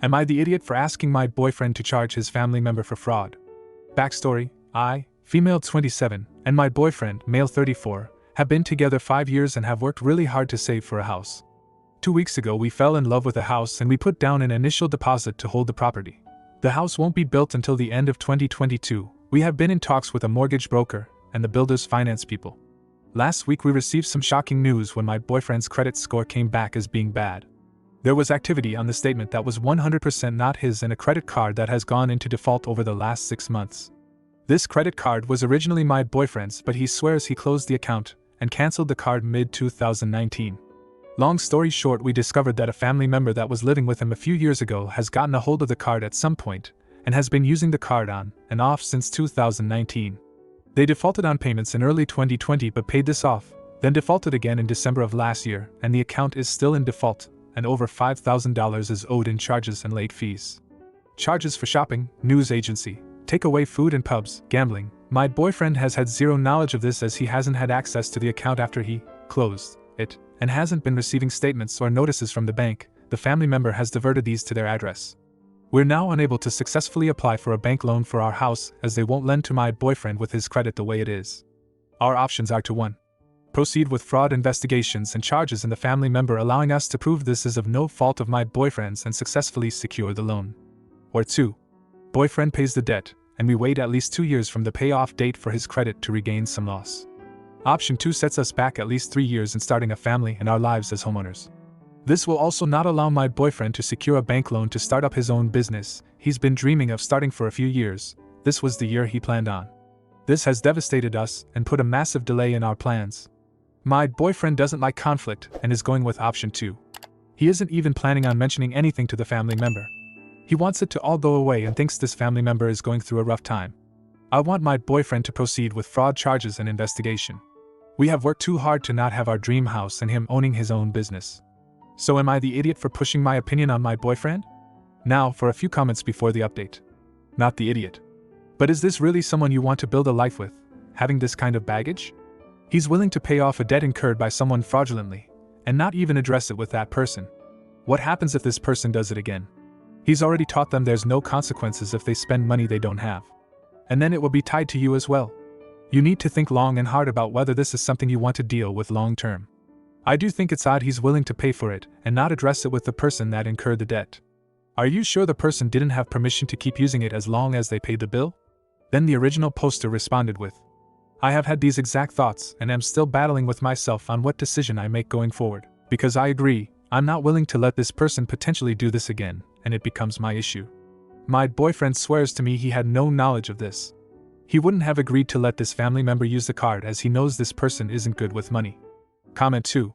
Am I the idiot for asking my boyfriend to charge his family member for fraud? Backstory: I, female 27, and my boyfriend, male 34, have been together 5 years and have worked really hard to save for a house. 2 weeks ago we fell in love with a house and we put down an initial deposit to hold the property. The house won't be built until the end of 2022. We have been in talks with a mortgage broker and the builder's finance people. Last week we received some shocking news when my boyfriend's credit score came back as being bad. There was activity on the statement that was 100% not his and a credit card that has gone into default over the last 6 months. This credit card was originally my boyfriend's, but he swears he closed the account and cancelled the card mid-2019. Long story short, we discovered that a family member that was living with him a few years ago has gotten a hold of the card at some point and has been using the card on and off since 2019. They defaulted on payments in early 2020 but paid this off, then defaulted again in December of last year, and the account is still in default, and over $5,000 is owed in charges and late fees. Charges for shopping, news agency, takeaway food and pubs, gambling. My boyfriend has had zero knowledge of this as he hasn't had access to the account after he closed it, and hasn't been receiving statements or notices from the bank. The family member has diverted these to their address. We're now unable to successfully apply for a bank loan for our house as they won't lend to my boyfriend with his credit the way it is. Our options are to 1. Proceed with fraud investigations and charges in the family member, allowing us to prove this is of no fault of my boyfriend's and successfully secure the loan. Or 2. Boyfriend pays the debt, and we wait at least 2 years from the payoff date for his credit to regain some loss. Option 2 sets us back at least 3 years in starting a family and our lives as homeowners. This will also not allow my boyfriend to secure a bank loan to start up his own business he's been dreaming of starting for a few years. This was the year he planned on. This has devastated us and put a massive delay in our plans. My boyfriend doesn't like conflict and is going with option 2. He isn't even planning on mentioning anything to the family member. He wants it to all go away and thinks this family member is going through a rough time. I want my boyfriend to proceed with fraud charges and investigation. We have worked too hard to not have our dream house and him owning his own business. So am I the idiot for pushing my opinion on my boyfriend? Now for a few comments before the update. Not the idiot. But is this really someone you want to build a life with, having this kind of baggage? He's willing to pay off a debt incurred by someone fraudulently, and not even address it with that person. What happens if this person does it again? He's already taught them there's no consequences if they spend money they don't have. And then it will be tied to you as well. You need to think long and hard about whether this is something you want to deal with long term. I do think it's odd he's willing to pay for it and not address it with the person that incurred the debt. Are you sure the person didn't have permission to keep using it as long as they paid the bill? Then the original poster responded with, I have had these exact thoughts and am still battling with myself on what decision I make going forward. Because I agree, I'm not willing to let this person potentially do this again, and it becomes my issue. My boyfriend swears to me he had no knowledge of this. He wouldn't have agreed to let this family member use the card as he knows this person isn't good with money. Comment 2.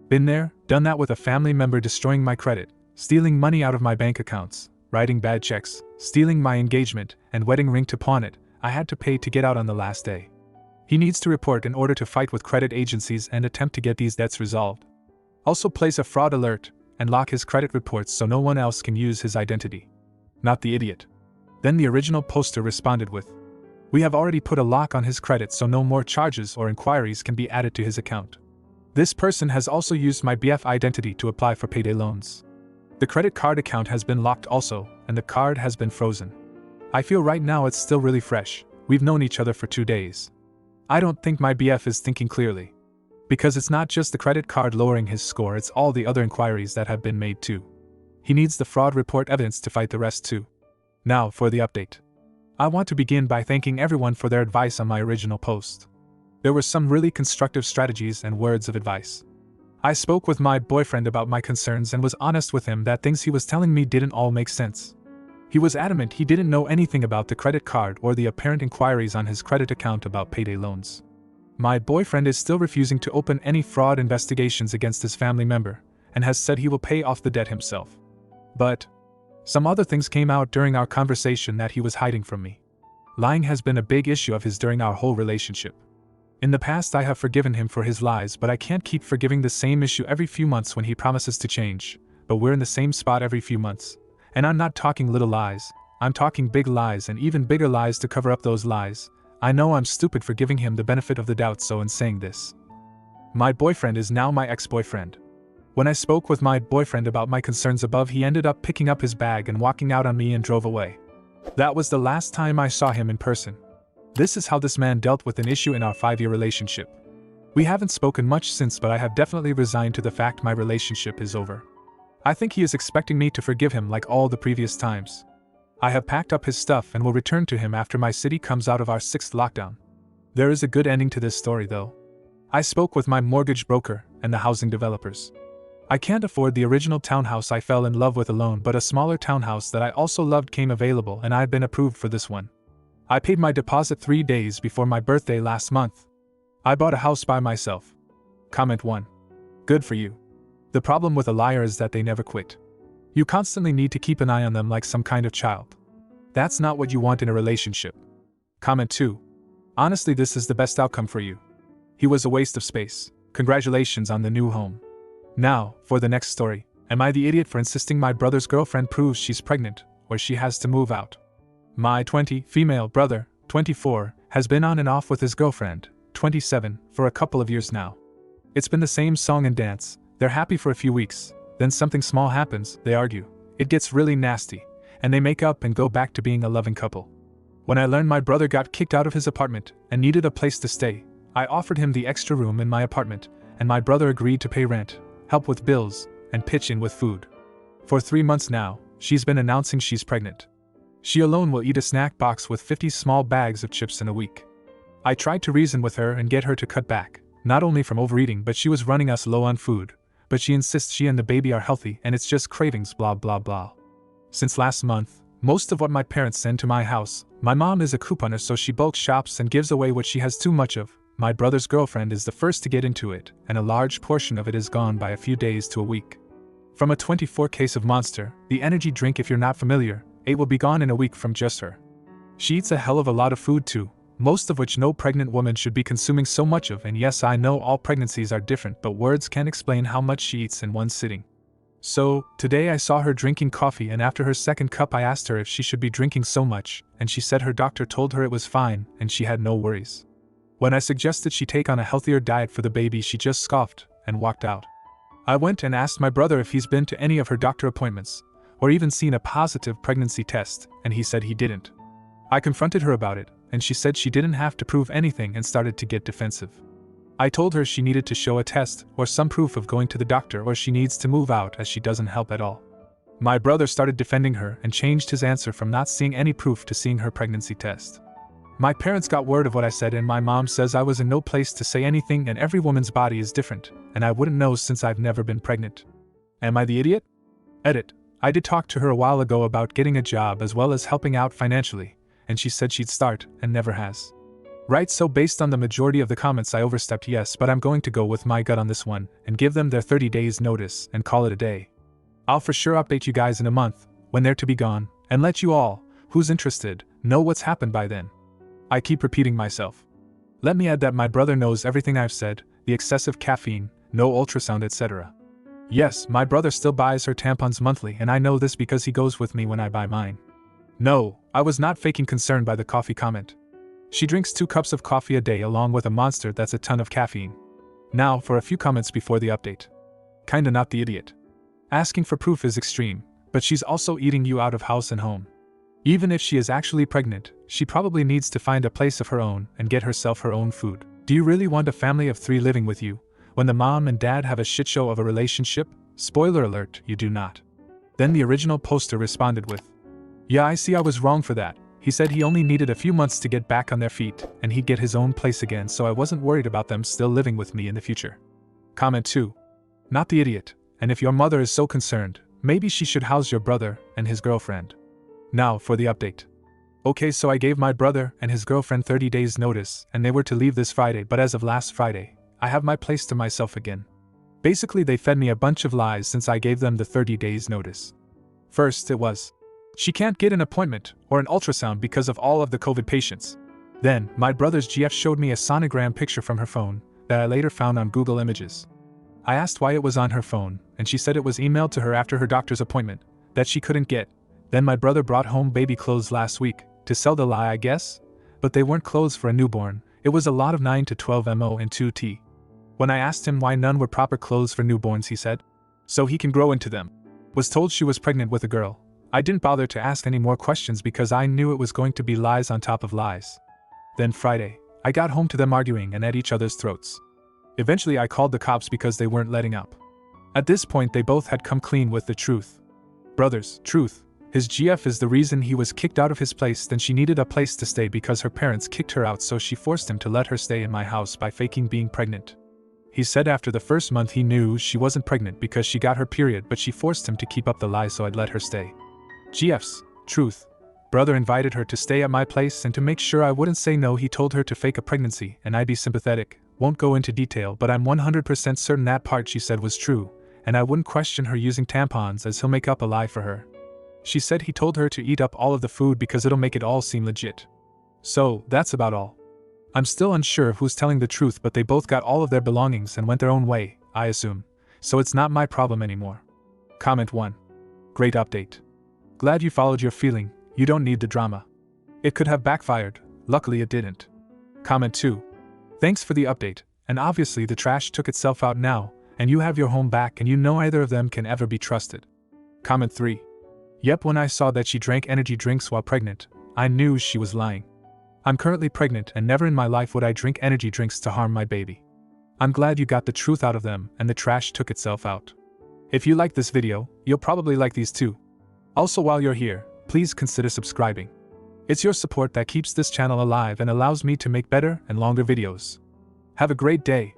Been there, done that with a family member destroying my credit, stealing money out of my bank accounts, writing bad checks, stealing my engagement and wedding ring to pawn it. I had to pay to get out on the last day. He needs to report in order to fight with credit agencies and attempt to get these debts resolved. Also place a fraud alert and lock his credit reports so no one else can use his identity. Not the idiot. Then the original poster responded with, we have already put a lock on his credit so no more charges or inquiries can be added to his account. This person has also used my BF identity to apply for payday loans. The credit card account has been locked also, and the card has been frozen. I feel right now it's still really fresh. We've known each other for 2 days. I don't think my BF is thinking clearly. Because it's not just the credit card lowering his score, it's all the other inquiries that have been made too. He needs the fraud report evidence to fight the rest too. Now for the update. I want to begin by thanking everyone for their advice on my original post. There were some really constructive strategies and words of advice. I spoke with my boyfriend about my concerns and was honest with him that things he was telling me didn't all make sense. He was adamant he didn't know anything about the credit card or the apparent inquiries on his credit account about payday loans. My boyfriend is still refusing to open any fraud investigations against his family member and has said he will pay off the debt himself. But some other things came out during our conversation that he was hiding from me. Lying has been a big issue of his during our whole relationship. In the past I have forgiven him for his lies, but I can't keep forgiving the same issue every few months when he promises to change, but we're in the same spot every few months. And I'm not talking little lies, I'm talking big lies and even bigger lies to cover up those lies. I know I'm stupid for giving him the benefit of the doubt, so in saying this, my boyfriend is now my ex-boyfriend. When I spoke with my boyfriend about my concerns above, he ended up picking up his bag and walking out on me and drove away. That was the last time I saw him in person. This is how this man dealt with an issue in our 5-year relationship. We haven't spoken much since, but I have definitely resigned to the fact my relationship is over. I think he is expecting me to forgive him like all the previous times. I have packed up his stuff and will return to him after my city comes out of our 6th lockdown. There is a good ending to this story though. I spoke with my mortgage broker and the housing developers. I can't afford the original townhouse I fell in love with alone, but a smaller townhouse that I also loved came available and I've been approved for this one. I paid my deposit 3 days before my birthday last month. I bought a house by myself. Comment 1. Good for you. The problem with a liar is that they never quit. You constantly need to keep an eye on them like some kind of child. That's not what you want in a relationship. Comment 2. Honestly, this is the best outcome for you. He was a waste of space. Congratulations on the new home. Now, for the next story. Am I the idiot for insisting my brother's girlfriend proves she's pregnant, or she has to move out? My female brother, 24, has been on and off with his girlfriend, 27, for a couple of years now. It's been the same song and dance. They're happy for a few weeks, then something small happens, they argue. It gets really nasty, and they make up and go back to being a loving couple. When I learned my brother got kicked out of his apartment and needed a place to stay, I offered him the extra room in my apartment, and my brother agreed to pay rent, help with bills, and pitch in with food. For 3 months now, she's been announcing she's pregnant. She alone will eat a snack box with 50 small bags of chips in a week. I tried to reason with her and get her to cut back, not only from overeating, but she was running us low on food, but she insists she and the baby are healthy and it's just cravings, blah blah blah. Since last month, most of what my parents send to my house, my mom is a couponer, so she bulk shops and gives away what she has too much of. My brother's girlfriend is the first to get into it, and a large portion of it is gone by a few days to a week. From a 24 case of Monster, the energy drink if you're not familiar, 8 will be gone in a week from just her. She eats a hell of a lot of food too, most of which no pregnant woman should be consuming so much of, and yes, I know all pregnancies are different, but words can't explain how much she eats in one sitting. So, today I saw her drinking coffee, and after her 2nd cup I asked her if she should be drinking so much, and she said her doctor told her it was fine and she had no worries. When I suggested she take on a healthier diet for the baby, she just scoffed and walked out. I went and asked my brother if he's been to any of her doctor appointments, or even seen a positive pregnancy test, and he said he didn't. I confronted her about it, and she said she didn't have to prove anything and started to get defensive. I told her she needed to show a test or some proof of going to the doctor, or she needs to move out as she doesn't help at all. My brother started defending her and changed his answer from not seeing any proof to seeing her pregnancy test. My parents got word of what I said, and my mom says I was in no place to say anything, and every woman's body is different, and I wouldn't know since I've never been pregnant. Am I the idiot? Edit. I did talk to her a while ago about getting a job as well as helping out financially, and she said she'd start, and never has. Right, so based on the majority of the comments I overstepped, yes, but I'm going to go with my gut on this one, and give them their 30 days notice and call it a day. I'll for sure update you guys in a month, when they're to be gone, and let you all, who's interested, know what's happened by then. I keep repeating myself. Let me add that my brother knows everything I've said, the excessive caffeine, no ultrasound, etc. Yes, my brother still buys her tampons monthly, and I know this because he goes with me when I buy mine. No, I was not faking concern by the coffee comment. She drinks 2 cups of coffee a day along with a Monster that's a ton of caffeine. Now for a few comments before the update. Kinda not the idiot. Asking for proof is extreme, but she's also eating you out of house and home. Even if she is actually pregnant, she probably needs to find a place of her own and get herself her own food. Do you really want a family of 3 living with you, when the mom and dad have a shitshow of a relationship? Spoiler alert, you do not. Then the original poster responded with, "Yeah, I see I was wrong for that. He said he only needed a few months to get back on their feet, and he'd get his own place again, so I wasn't worried about them still living with me in the future." Comment 2. Not the idiot, and if your mother is so concerned, maybe she should house your brother and his girlfriend. Now for the update. Okay, so I gave my brother and his girlfriend 30 days notice, and they were to leave this Friday, but as of last Friday, I have my place to myself again. Basically, they fed me a bunch of lies since I gave them the 30 days notice. First, it was, she can't get an appointment or an ultrasound because of all of the COVID patients. Then, my brother's GF showed me a sonogram picture from her phone that I later found on Google Images. I asked why it was on her phone, and she said it was emailed to her after her doctor's appointment, that she couldn't get. Then my brother brought home baby clothes last week, to sell the lie I guess? But they weren't clothes for a newborn, it was a lot of 9 to 12 mo and 2T. When I asked him why none were proper clothes for newborns, he said, so he can grow into them. Was told she was pregnant with a girl. I didn't bother to ask any more questions because I knew it was going to be lies on top of lies. Then Friday, I got home to them arguing and at each other's throats. Eventually I called the cops because they weren't letting up. At this point they both had come clean with the truth. Brothers, truth. His GF is the reason he was kicked out of his place. Then she needed a place to stay because her parents kicked her out, so she forced him to let her stay in my house by faking being pregnant. He said after the first month he knew she wasn't pregnant because she got her period, but she forced him to keep up the lie, so I'd let her stay. GF's, truth. Brother invited her to stay at my place, and to make sure I wouldn't say no he told her to fake a pregnancy and I'd be sympathetic. Won't go into detail, but I'm 100% certain that part she said was true, and I wouldn't question her using tampons as he'll make up a lie for her. She said he told her to eat up all of the food because it'll make it all seem legit. So, that's about all. I'm still unsure of who's telling the truth, but they both got all of their belongings and went their own way, I assume, so it's not my problem anymore. Comment 1. Great update. Glad you followed your feeling, you don't need the drama. It could have backfired, luckily it didn't. Comment 2. Thanks for the update, and obviously the trash took itself out now, and you have your home back and you know either of them can ever be trusted. Comment 3. Yep, when I saw that she drank energy drinks while pregnant, I knew she was lying. I'm currently pregnant and never in my life would I drink energy drinks to harm my baby. I'm glad you got the truth out of them and the trash took itself out. If you like this video, you'll probably like these too. Also, while you're here, please consider subscribing. It's your support that keeps this channel alive and allows me to make better and longer videos. Have a great day.